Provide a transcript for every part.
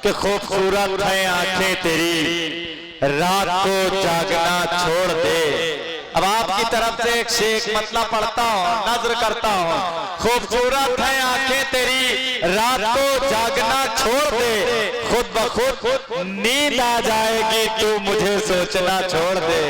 कि खूबसूरत है आंखें तेरी, रात को जागना छोड़ दे। अब आपकी तरफ से एक शेख मतलब पढ़ता हूँ, नज्र करता हूँ। खूबसूरत है आंखें तेरी, रात को जागना छोड़ दे। खुद ब खुद नींद आ जाएगी, तू मुझे सोचना छोड़ दे।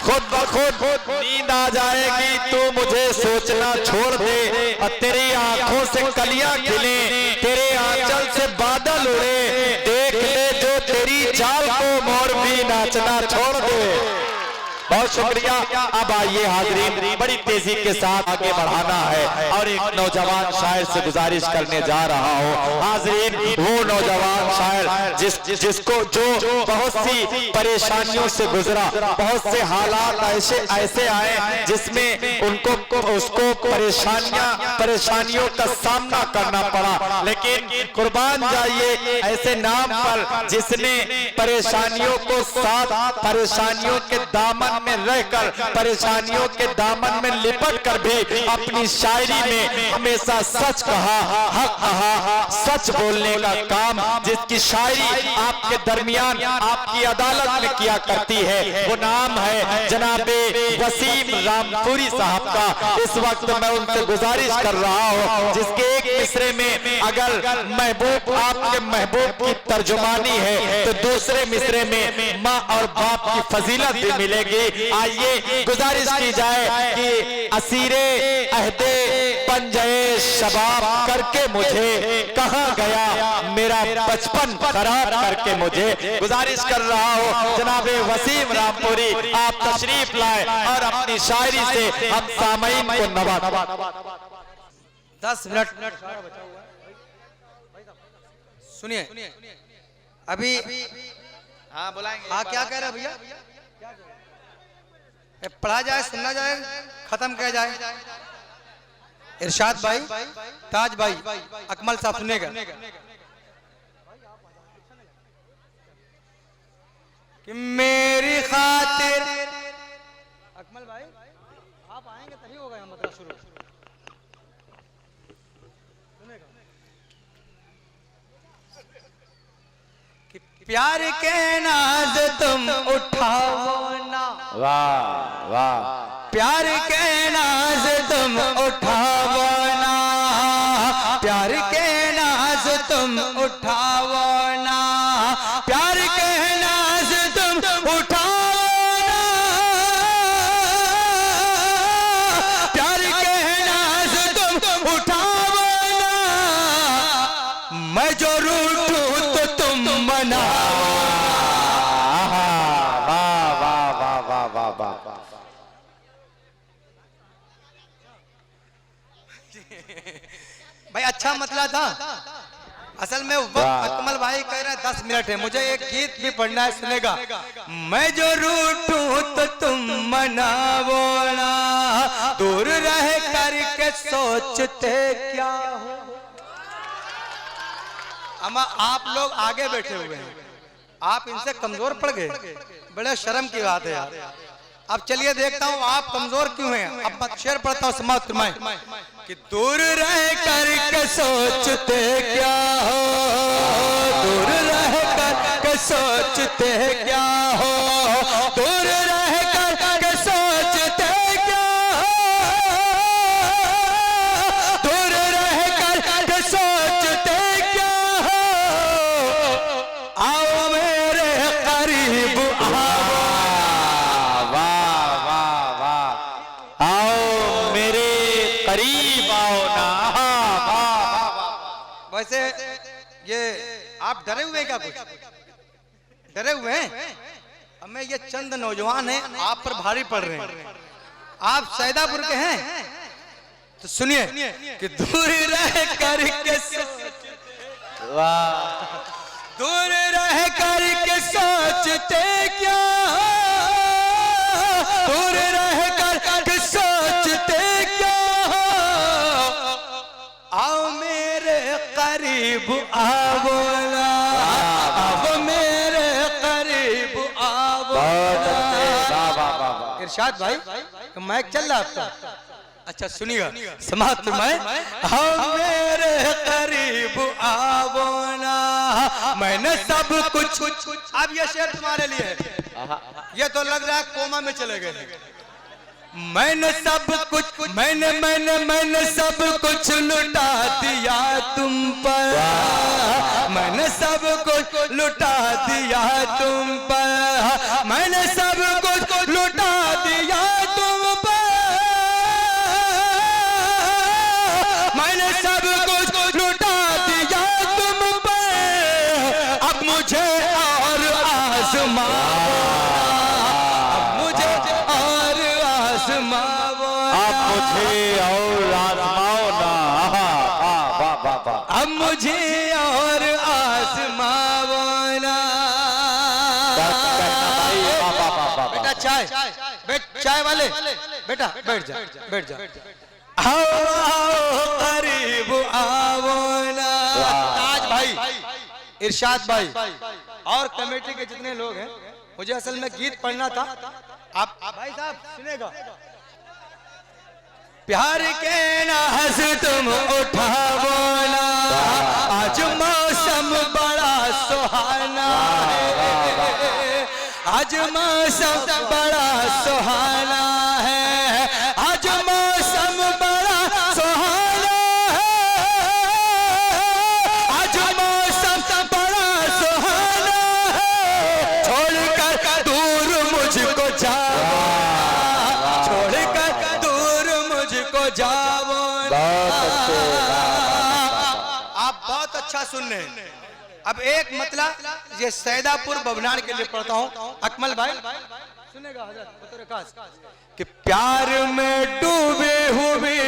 खुद ब खुद नींद आ जाएगी, तू मुझे सोचना छोड़ दे। और तेरी आंखों से कलियां खिले, तेरे आंचल से बादल उड़े, देख ले जो तेरी चाल को मोर भी नाचना छोड़ दे। बहुत शुक्रिया। अब आइए हाजरीन, बड़ी तेजी के साथ आगे बढ़ाना है और एक नौजवान शायर से गुजारिश करने जा रहा हूँ। हाजरीन, वो नौजवान शायर जिसको जो बहुत सी परेशानियों से गुजरा, बहुत से हालात ऐसे आए जिसमें उसको परेशानियों का सामना करना पड़ा, लेकिन कुर्बान जाइए ऐसे नाम पर जिसने परेशानियों को साथ परेशानियों के दामन में रहकर, परेशानियों के दामन में लिपट कर भी अपनी शायरी में हमेशा सच कहा, हक कहा, सच बोलने का काम, जिसकी शायरी आपके दरमियान आपकी अदालत में किया करती है, वो नाम है जनाबे वसीम रामपुरी साहब का। इस वक्त मैं उनसे गुजारिश कर रहा हूँ, जिसके एक मिसरे में अगर महबूब आपके महबूब की तर्जुमानी है तो दूसरे मिसरे में माँ और बाप की फजीलत भी मिलेगी। आइए गुजारिश की जाए कि असीरे अहदे पंजे शबाब करके मुझे कहाँ गया मेरा बचपन खराब करके मुझे। गुजारिश कर रहा हूँ जनाबे वसीम रामपुरी, आप तशरीफ लाए और अपनी शायरी से हम सामईन को नवाज़ें। 10 मिनट सुनिए अभी। हाँ बुलाएंगे। हाँ क्या कह रहे हैं भैया? पढ़ा जाए, सुनना जाए, खत्म किया जाए। इरशाद भाई, ताज भाई, अकमल साहब सुनेगा कि मेरी खातिर। अकमल भाई आप आएंगे तभी होगा यहाँ मदरसा शुरू। कि प्यार के नाज तुम उठाओ ना, वाह वाह, प्यार के नाज तुम उठाओ ना, प्यार के नाज तुम उठाओ ना, प्यार के नाज तुम उठाओ ना, प्यार के नाज तुम उठाओ ना, मैं जो रूठूं तो तुम मनाओ। भाई अच्छा मतला था। असल में वक्त अकमल भाई कह रहे हैं 10 मिनट है, मुझे एक गीत भी पढ़ना है, सुनेगा। मैं जो रूठूं तो तुम मनावो ना, दूर रह करके सोचते क्या हो। अम्मा आप लोग आगे बैठे हुए हैं, आप इनसे कमजोर पड़ गए, बड़े शर्म की बात है यार। अब चलिए देखता हूँ आप कमजोर क्यों हैं। अब मैं शेर पढ़ता हूँ, समाप्त फरमाएं कि दूर रह करके सोचते क्या हो, दूर रह करके सोचते क्या हो, दूर रह करके सोचते क्या हो, दूर रह करके सोचते क्या हो, आओ मेरे करीब आओ, करीब आओ ना। वैसे ये आप डरे हुए हैं क्या? कुछ डरे हुए हैं? हमें ये चंद नौजवान हैं आप पर भारी पड़ रहे हैं। आप सैदापुर के हैं तो सुनिए कि दूर रह करके दूर रह करके सोचते क्या, दूर रह करके सोचते क्या, आओ मेरे करीब आओ ना, आओ मेरे करीब आओ ना। इरशाद भाई माइक चल रहा आपका, अच्छा सुनिएगा, समाप्त मैं हम मेरे करीब आवो ना, मैंने सब कुछ। अब ये शेर तुम्हारे लिए है, ये तो लग रहा है कोमा में चले गए। मैंने सब कुछ, मैंने सब कुछ लुटा दिया तुम पर, मैंने सब कुछ लुटा दिया तुम पर, मैंने सब कुछ लुटा दिया तुम पर, मैंने सब कुछ लुटा दिया तुम पर, अब मुझे और आसमां, अब मुझे और आसमां, आप मुझे और आजमाओ ना, वाह वाह वाह, अब मुझे और आसमां ना। बेटा चाय, चाय वाले बेटा बैठ जा, बैठ जा। आओ करीब आओ ना। ताज भाई, इरशाद भाई और कमेटी के जितने लोग हैं, मुझे असल में गीत पढ़ना था। आप भाई साहब सुनेगा। प्यार के नाज तुम उठाओ ना, आज मौसम बड़ा सुहाना है, आज मौसम बड़ा सुहाना है, आज मौसम बड़ा सुहाना है, आज मौसम बड़ा सुहाना है, छोड़कर दूर मुझको जाओ, छोड़कर दूर मुझको जाओ। आप बहुत अच्छा सुन रहे हैं। अब एक मतलब ये सैदापुर बबनार के लिए पढ़ता हूँ। अकमल भाई सुनेगा हजरत कि प्यार में डूबे हुए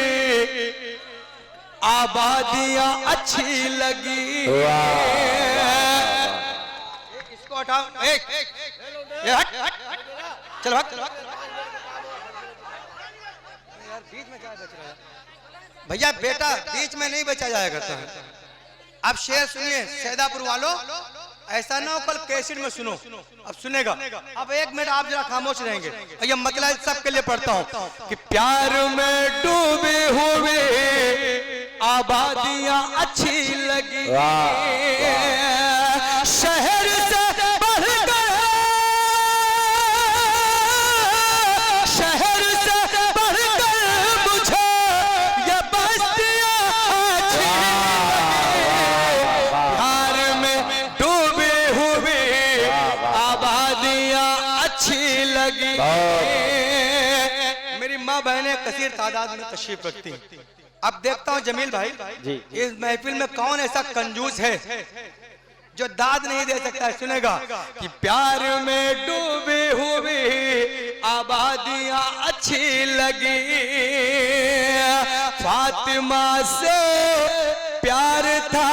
आबादियां अच्छी लगी, इसको हटाओ, एक चलो यार, बीच में क्या बच रहा है भैया, बेटा बीच में नहीं बचा जाया करता है। अब शेर सुनिए सैदापुर वालों, ऐसा ना हो कल कैसेट में सुनो। अब सुनेगा, अब एक मिनट आप जरा खामोश रहेंगे। ये मतलब सबके लिए पढ़ता हूँ कि प्यार में डूबे हुए आबादियां अच्छी लगी, शहर से बढ़कर, शहर से बढ़कर मुझे ये बस्तियां अच्छी लगी, प्यार में डूबे हुए आबादियां अच्छी लगी। मेरी माँ बहनें कसीर तादाद में तशरीफ रखती हैं। अब देखता हूँ जमील भाई इस महफिल में कौन ऐसा कंजूस है जो दाद नहीं दे सकता है। सुनेगा कि प्यार में डूबे हुए आबादियां अच्छी लगी, फातिमा से प्यार था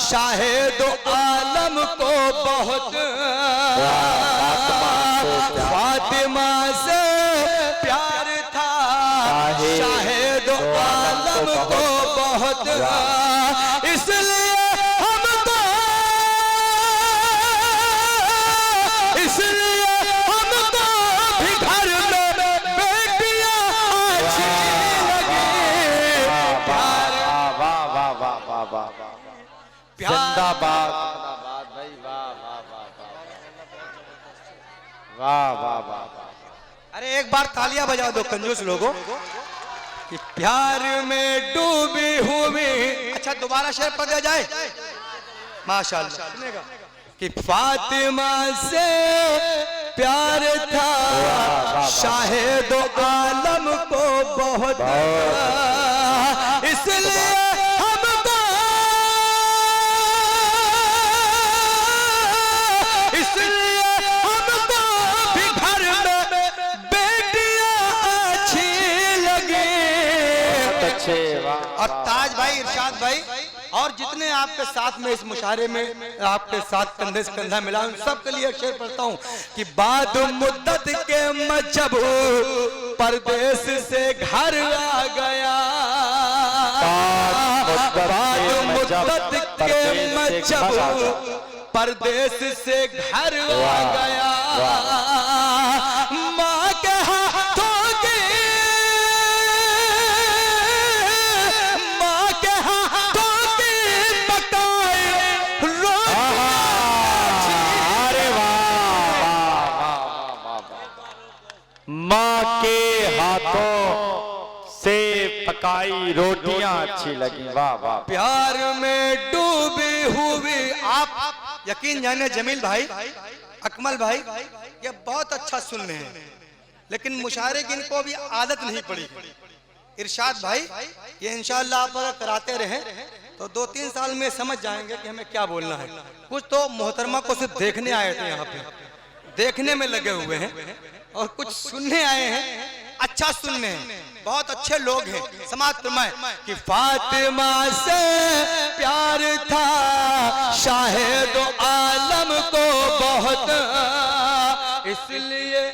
शाहिद आलम को बहुत, फातिमा से प्यार था शाहिद आलम को बहुत, इसलिए हमको, इसलिए हमको भी घर में बेटियां अच्छी लगी। प्यार, वाह वाह वाह वाह वाह वाह, जिंदाबाद भाई, वाह वाह वाह वाह वाह वाह वाह। अरे एक बार तालियां बजा दो कंजूस लोगों कि प्यार में डूबे हुए। अच्छा दोबारा शेर पढ़ दिया जाए, माशाअल्लाह। सुनेगा कि फातिमा से प्यार था शाहिद आलम को बहुत, इसलिए हमको, इसलिए हमको भी घर में बेटियां अच्छी लगी। अच्छे, और ताज भाई, इरशाद भाई और जितने आपके साथ में इस मुशायरे में आपके साथ कंधे से कंधा मिला, उन सब के लिए शेर पढ़ता हूँ कि बाद मुद्दत के मजब परदेश से घर आ गया, बाद मुद्दत के मजब परदेश से घर आ गया, माँ के हाथों की माँ के हाथों से पकाई रोटियां अच्छी लगी। वाह वाह। प्यार में डूबी हुई आप यकीन जाने जमील भाई, अकमल भाई, ये बहुत अच्छा सुन रहे हैं, लेकिन मुशायरे की इनको भी आदत नहीं पड़ी। इरशाद भाई, ये इंशाअल्लाह आप अगर कराते रहे तो 2-3 साल में समझ जाएंगे कि हमें क्या बोलना है। कुछ तो मोहतरमा को सिर्फ देखने आए थे, यहाँ पे देखने में लगे हुए हैं, और कुछ सुनने आए हैं, अच्छा सुनने हैं, बहुत अच्छे लोग हैं। समाज फरमाए कि फातिमा से प्यार था शाहिद आलम को बहुत, इसलिए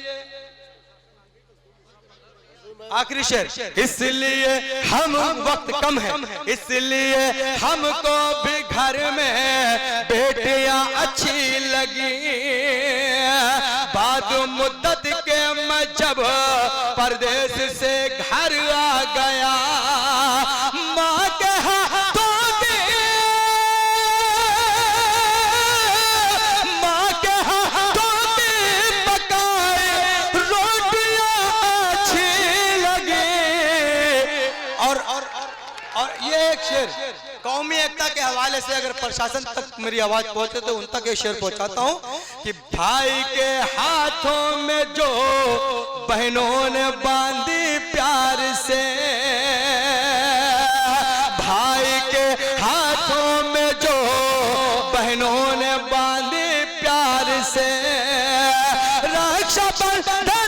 आखिरी शेर, इसलिए हम वक्त कम है, इसलिए हमको भी घर में बेटियां अच्छी लगी। बाद मुद्दत के मैं जब परदेश से घर आ गया, माँ के हाथों की, माँ के हाथों की पकाई रोटियां अच्छी लगी। और ये एक शेर कौमी एकता के हवाले से अगर प्रशासन तक मेरी आवाज पहुंचे तो उन तक ये शेर पहुंचाता हूं कि भाई के हाथों में जो बहनों ने बांधी प्यार से, भाई के हाथों में जो बहनों ने बांधी प्यार से, रक्षा बंधन